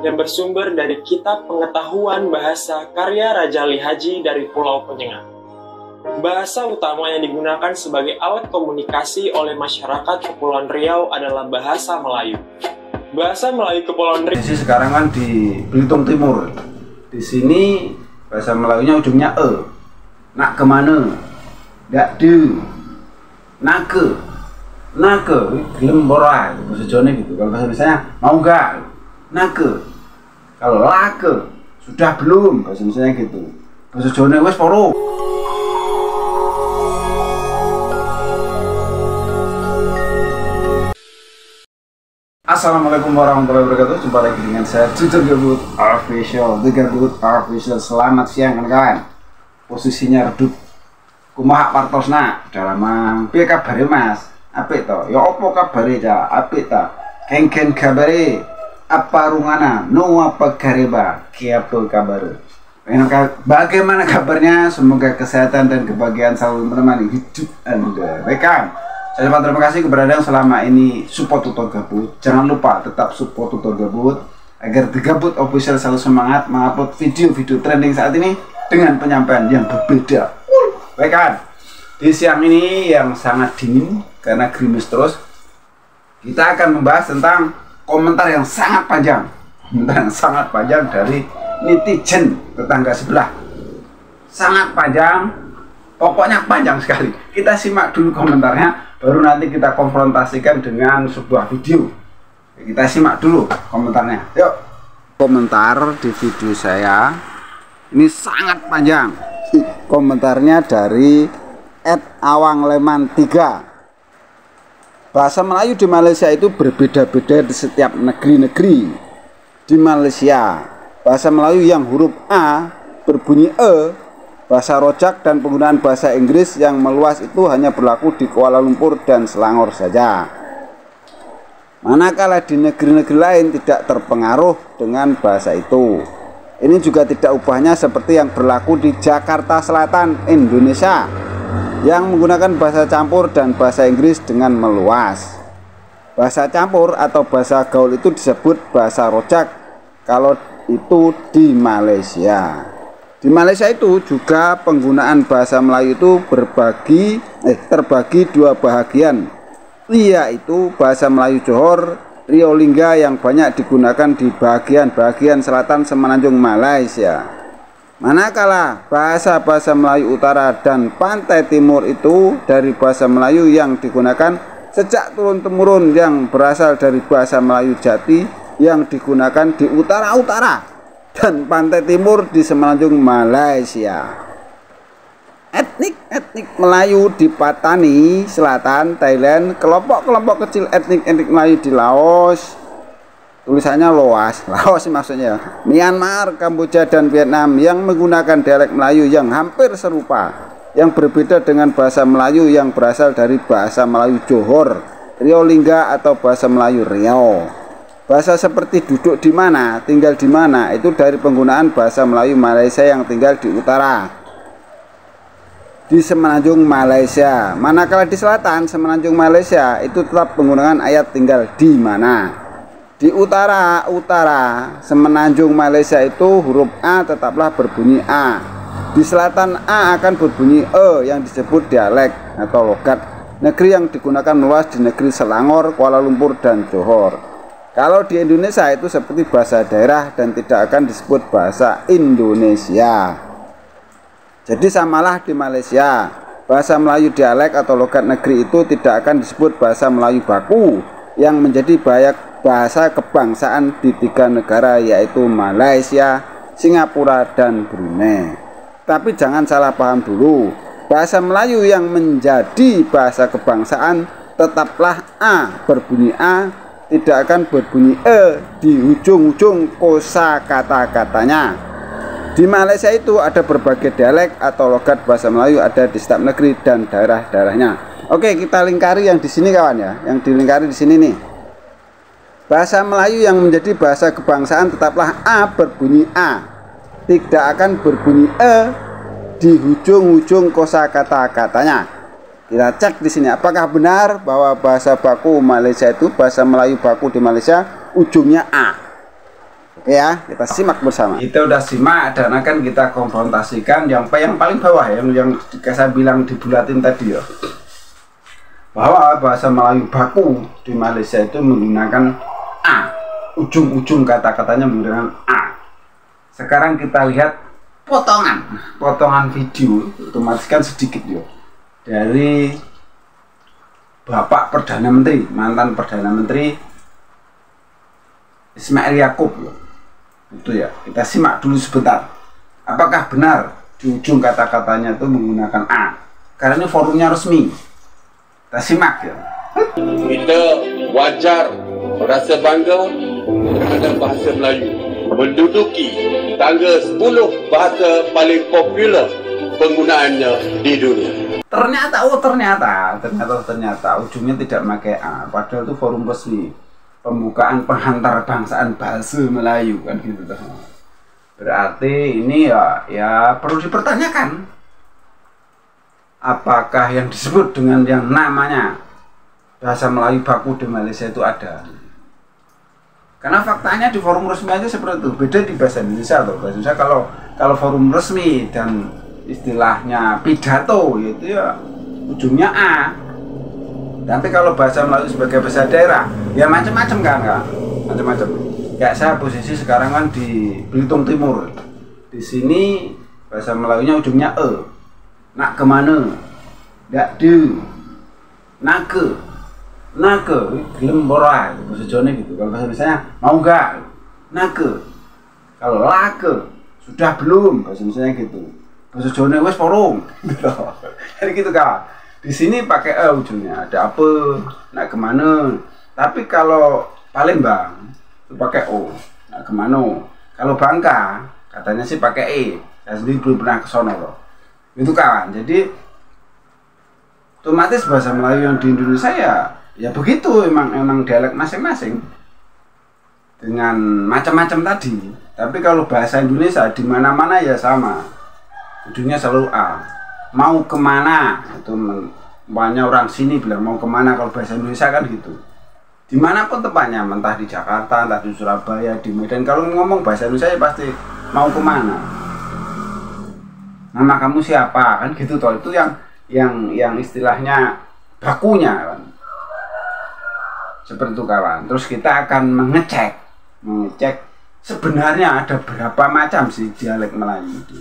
yang bersumber dari Kitab Pengetahuan Bahasa karya Raja Ali Haji dari Pulau Penyengat. Bahasa utama yang digunakan sebagai alat komunikasi oleh masyarakat Kepulauan Riau adalah bahasa Melayu. Bahasa Melayu Kepulauan Riau. Sekarang kan di Belitung Timur. Di sini bahasa Melayunya ujungnya e. Nak kemana? Dak de. Nake. Nake. Gelem ora. Bahasa Jawa gitu. Kalau bahasa Indonesia mau enggak? Nake. Kalau lake. Sudah belum? Bahasa Indonesia gitu. Bahasa Jawa wis poro. Assalamualaikum warahmatullahi wabarakatuh. Jumpa lagi dengan saya Tutor Gabut Official. The Gabut Official. Selamat siang kawan-kawan. Posisinya redup. Kumaha partosna. Udah lama. Piye kabare Mas? Apik to? Ya opo kabare ca? Apik ta? Kengken kabare. Apa rungana? No apa gareba? Kiapa kabar? Bagaimana kabarnya? Semoga kesehatan dan kebahagiaan selalu menemani hidup Anda. Baikkan. Saya ucapkan terima kasih kepada yang selama ini support Tutor Gabut. Jangan lupa tetap support Tutor Gabut agar The Gabut Official selalu semangat mengupload video-video trending saat ini dengan penyampaian yang berbeda. Baikkan, di siang ini yang sangat dingin karena gerimis terus, kita akan membahas tentang komentar yang sangat panjang. Komentar yang sangat panjang dari netizen tetangga sebelah. Sangat panjang, pokoknya panjang sekali. Kita simak dulu komentarnya. Baru nanti kita konfrontasikan dengan sebuah video. Kita simak dulu komentarnya. Yuk. Komentar di video saya ini sangat panjang. Komentarnya dari @awangleman3. Bahasa Melayu di Malaysia itu berbeda-beda di setiap negeri-negeri. Di Malaysia, bahasa Melayu yang huruf A berbunyi E, bahasa rojak dan penggunaan bahasa Inggris yang meluas itu hanya berlaku di Kuala Lumpur dan Selangor saja. Manakala di negeri-negeri lain tidak terpengaruh dengan bahasa itu. Ini juga tidak ubahnya seperti yang berlaku di Jakarta Selatan, Indonesia, yang menggunakan bahasa campur dan bahasa Inggris dengan meluas. Bahasa campur atau bahasa gaul itu disebut bahasa rojak kalau itu di Malaysia. Di Malaysia itu juga penggunaan bahasa Melayu itu terbagi dua bahagian, yaitu bahasa Melayu Johor, Rio Lingga yang banyak digunakan di bagian-bagian selatan Semenanjung Malaysia. Manakala bahasa-bahasa Melayu Utara dan Pantai Timur itu dari bahasa Melayu yang digunakan sejak turun-temurun yang berasal dari bahasa Melayu Jati yang digunakan di utara-utara dan Pantai Timur di Semenanjung Malaysia. Etnik Melayu di Patani Selatan, Thailand, kelompok-kelompok kecil etnik Melayu di Laos, tulisannya Laos maksudnya, Myanmar, Kamboja dan Vietnam yang menggunakan dialek Melayu yang hampir serupa, yang berbeda dengan bahasa Melayu yang berasal dari bahasa Melayu Johor, Rio Lingga atau bahasa Melayu Riau. Bahasa seperti duduk di mana, tinggal di mana, itu dari penggunaan bahasa Melayu Malaysia yang tinggal di utara, di Semenanjung Malaysia. Manakala di selatan, Semenanjung Malaysia, itu tetap penggunaan ayat tinggal di mana. Di utara, Semenanjung Malaysia itu huruf A tetaplah berbunyi A. Di selatan A akan berbunyi E yang disebut dialek atau logat. Negeri yang digunakan luas di negeri Selangor, Kuala Lumpur, dan Johor. Kalau di Indonesia itu seperti bahasa daerah dan tidak akan disebut bahasa Indonesia. Jadi samalah di Malaysia, bahasa Melayu dialek atau logat negeri itu tidak akan disebut bahasa Melayu baku yang menjadi bahasa kebangsaan di tiga negara yaitu Malaysia, Singapura, dan Brunei. Tapi jangan salah paham dulu, bahasa Melayu yang menjadi bahasa kebangsaan tetaplah A berbunyi A, tidak akan berbunyi E di ujung-ujung kosa kata-katanya. Di Malaysia itu ada berbagai dialek atau logat bahasa Melayu ada di setiap negeri dan daerah-daerahnya. Oke, kita lingkari yang di sini kawan ya. Yang dilingkari di sini nih. Bahasa Melayu yang menjadi bahasa kebangsaan tetaplah A berbunyi A. Tidak akan berbunyi E di ujung-ujung kosa kata-katanya. Kita cek di sini apakah benar bahwa bahasa baku Malaysia itu bahasa Melayu baku di Malaysia ujungnya A. Oke ya, kita simak bersama. Kita udah simak dan akan kita konfrontasikan yang paling bawah ya, yang saya bilang dibulatin tadi ya. Bahwa bahasa Melayu baku di Malaysia itu menggunakan A. Ujung-ujung kata-katanya menggunakan A. Sekarang kita lihat potongan video, otomatis kan sedikit ya, dari Bapak Perdana Menteri, mantan Perdana Menteri Ismail Yaakob ya. Itu ya, kita simak dulu sebentar. Apakah benar di ujung kata-katanya itu menggunakan A? Karena ini forumnya resmi. Kita simak ya. Kita wajar merasa bangga terhadap bahasa Melayu menduduki tangga 10 bahasa paling popular penggunaannya di dunia. Ternyata ujungnya tidak pakai A, padahal itu forum resmi pembukaan penghantar bangsaan bahasa Melayu kan gitu. Berarti ini ya perlu dipertanyakan, apakah yang disebut dengan yang namanya bahasa Melayu baku di Malaysia itu ada. Karena faktanya di forum resmi aja seperti itu. Beda di bahasa Indonesia atau bahasa Indonesia, kalau forum resmi dan istilahnya pidato itu ya ujungnya A. Tapi kalau bahasa Melayu sebagai bahasa daerah ya macam-macam kan, macam-macam. Kayak saya posisi sekarang kan di Belitung Timur. Di sini bahasa Melayunya ujungnya E. Nak kemana? Dak de. Nake. Gelem ora bahasa Jawa gitu. Kalau bahasa Indonesia mau enggak? Nake. Kalau lake sudah belum bahasa Indonesia gitu. Bahasa Jawa wis porong. Jadi gitu kan. Di sini pakai E ujungnya, ada apa, nak kemana. Tapi kalau Palembang itu pakai O, nak kemana. Kalau Bangka katanya sih pakai E. Saya sendiri belum pernah ke sono loh. Itu kawan. Jadi otomatis bahasa Melayu yang di Indonesia ya begitu, emang dialek masing-masing dengan macam-macam tadi. Tapi kalau bahasa Indonesia di mana-mana ya sama, ujungnya selalu A. Mau kemana, itu banyak orang sini bilang mau kemana. Kalau bahasa Indonesia kan gitu, dimanapun tempatnya, entah di Jakarta, entah di Surabaya, di Medan, kalau ngomong bahasa Indonesia ya pasti mau kemana, nama kamu siapa, kan gitu toh. Itu yang istilahnya bakunya kan, seperti itu kawan. Terus kita akan mengecek sebenarnya ada berapa macam sih dialek Melayu itu.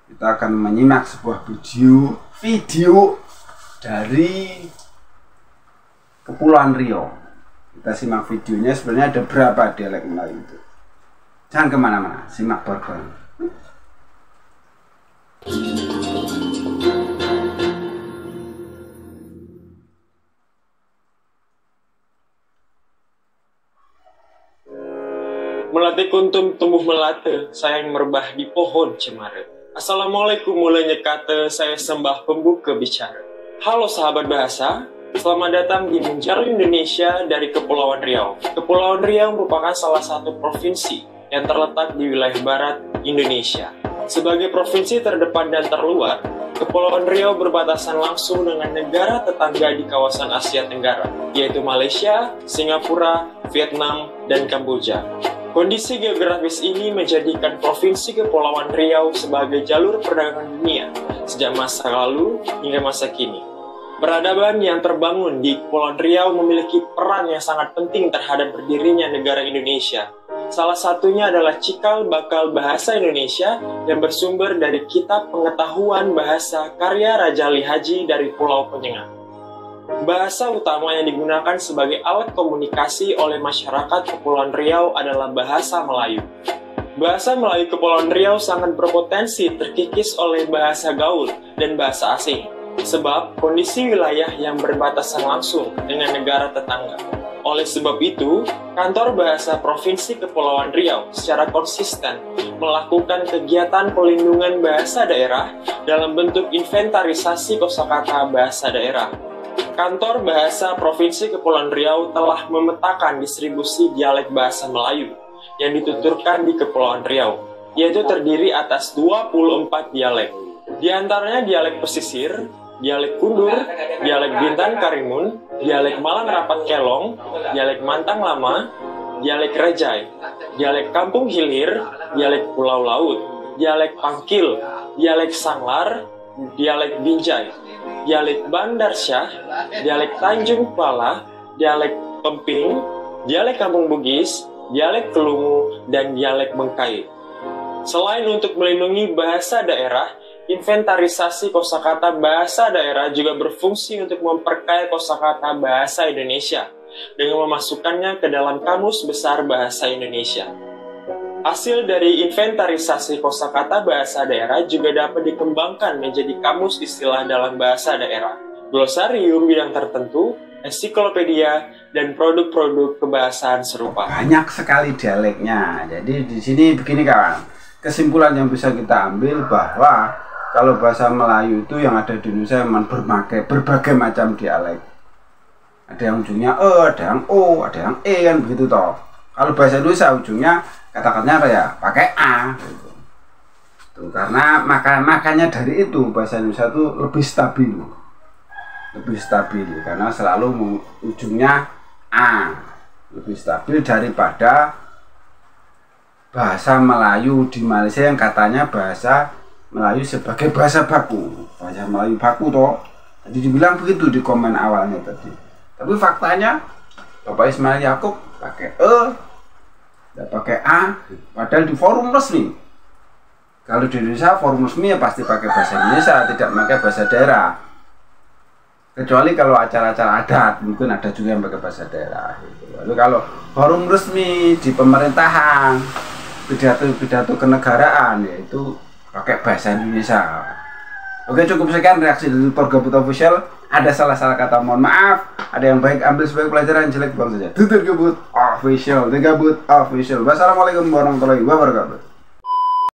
Kita akan menyimak sebuah video dari Kepulauan Riau. Kita simak videonya, sebenarnya ada berapa dialek Melayu itu. Jangan kemana-mana, simak bareng. Melati kuntum tumbuh melate, sayang merebah di pohon cemara. Assalamualaikum, mulanya kata, saya sembah pembuka bicara. Halo sahabat bahasa, selamat datang di Menjaru Indonesia dari Kepulauan Riau. Kepulauan Riau merupakan salah satu provinsi yang terletak di wilayah barat Indonesia. Sebagai provinsi terdepan dan terluar, Kepulauan Riau berbatasan langsung dengan negara tetangga di kawasan Asia Tenggara, yaitu Malaysia, Singapura, Vietnam, dan Kamboja. Kondisi geografis ini menjadikan Provinsi Kepulauan Riau sebagai jalur perdagangan dunia sejak masa lalu hingga masa kini. Peradaban yang terbangun di Kepulauan Riau memiliki peran yang sangat penting terhadap berdirinya negara Indonesia. Salah satunya adalah cikal bakal bahasa Indonesia yang bersumber dari Kitab Pengetahuan Bahasa karya Raja Ali Haji dari Pulau Penyengat. Bahasa utama yang digunakan sebagai alat komunikasi oleh masyarakat Kepulauan Riau adalah bahasa Melayu. Bahasa Melayu Kepulauan Riau sangat berpotensi terkikis oleh bahasa gaul dan bahasa asing, sebab kondisi wilayah yang berbatasan langsung dengan negara tetangga. Oleh sebab itu, Kantor Bahasa Provinsi Kepulauan Riau secara konsisten melakukan kegiatan pelindungan bahasa daerah dalam bentuk inventarisasi kosakata bahasa daerah. Kantor Bahasa Provinsi Kepulauan Riau telah memetakan distribusi dialek bahasa Melayu yang dituturkan di Kepulauan Riau, yaitu terdiri atas 24 dialek. Di antaranya dialek pesisir, dialek kundur, dialek Bintan Karimun, dialek Malang Rapat Kelong, dialek Mantang Lama, dialek Rajai, dialek Kampung Hilir, dialek Pulau Laut, dialek Pangkil, dialek Sanglar, dialek Binjai, dialek Bandar Syah, dialek Tanjung Pala, dialek Pemping, dialek Kampung Bugis, dialek Kelungu, dan dialek Bengkai. Selain untuk melindungi bahasa daerah, inventarisasi kosakata bahasa daerah juga berfungsi untuk memperkaya kosakata bahasa Indonesia dengan memasukkannya ke dalam Kamus Besar Bahasa Indonesia. Hasil dari inventarisasi kosakata bahasa daerah juga dapat dikembangkan menjadi kamus istilah dalam bahasa daerah, glosarium bidang tertentu, ensiklopedia, dan produk-produk kebahasaan serupa. Banyak sekali dialeknya. Jadi di sini begini kawan, kesimpulan yang bisa kita ambil bahwa kalau bahasa Melayu itu yang ada di Indonesia memang berbagai macam dialek. Ada yang ujungnya e, ada yang o, ada yang e, kan begitu toh. Kalau bahasa Indonesia ujungnya kata-katanya apa ya? Pakai a gitu. Tuh, karena makanya dari itu bahasa Indonesia itu lebih stabil. Lebih stabil karena selalu ujungnya a. Lebih stabil daripada bahasa Melayu di Malaysia yang katanya bahasa Melayu sebagai bahasa baku. Bahasa Melayu baku toh. Jadi dibilang begitu di komen awalnya tadi. Tapi faktanya Bapak Ismail Yakub pakai e, tidak pakai a, padahal di forum resmi. Kalau di Indonesia forum resmi ya pasti pakai bahasa Indonesia, tidak pakai bahasa daerah. Kecuali kalau acara-acara adat, mungkin ada juga yang pakai bahasa daerah. Lalu kalau forum resmi di pemerintahan, pidato kenegaraan, yaitu pakai bahasa Indonesia. Oke, cukup sekian reaksi dari Gabut Official. Ada salah-salah kata, mohon maaf. Ada yang baik ambil sebagai pelajaran, jelek buang saja. Tutur Gabut Official, The Gabut Official. Wassalamualaikum warahmatullahi wabarakatuh.